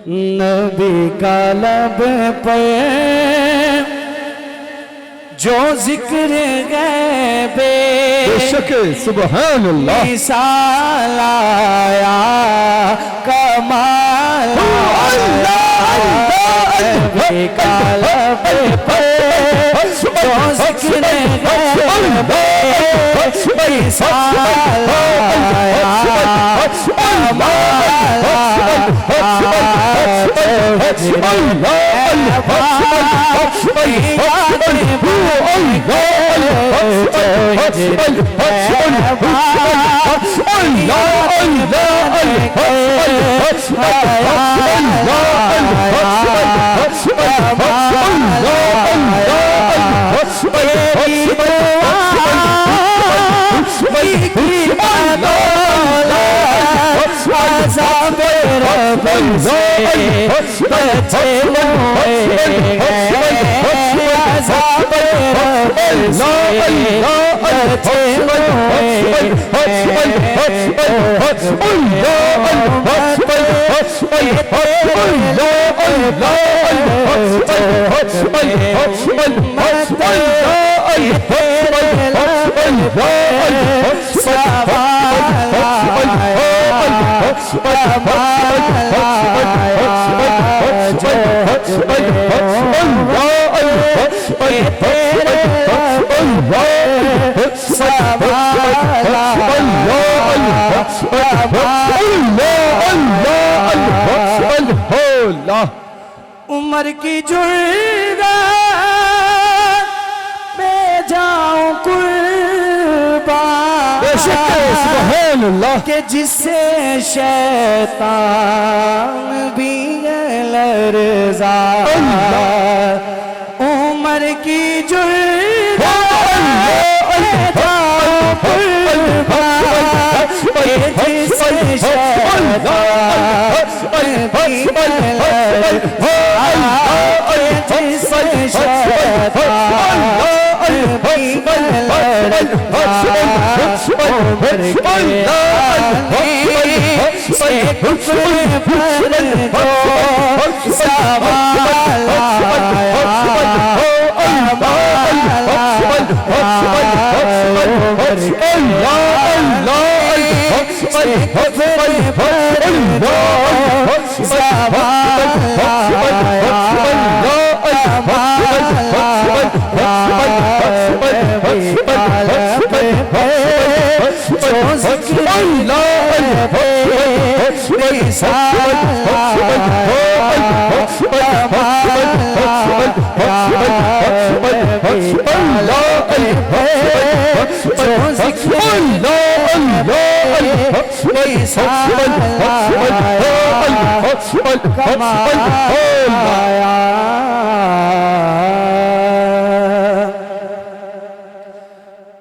نبی کا لب پہ جو ذکر غیب بے شک سبحان اللہ مثال آیا کمال آیا نبی کا لب پہ جو ذکر غیب مثال آیا کمال عمر کی جرگت میں جاؤں قربان سبحان اللہ کہ جس سے شیطان بھی لرزا عمر کی جرگت میں جاؤں قربان کہ جس سے شیطان بھی لرزا اللہ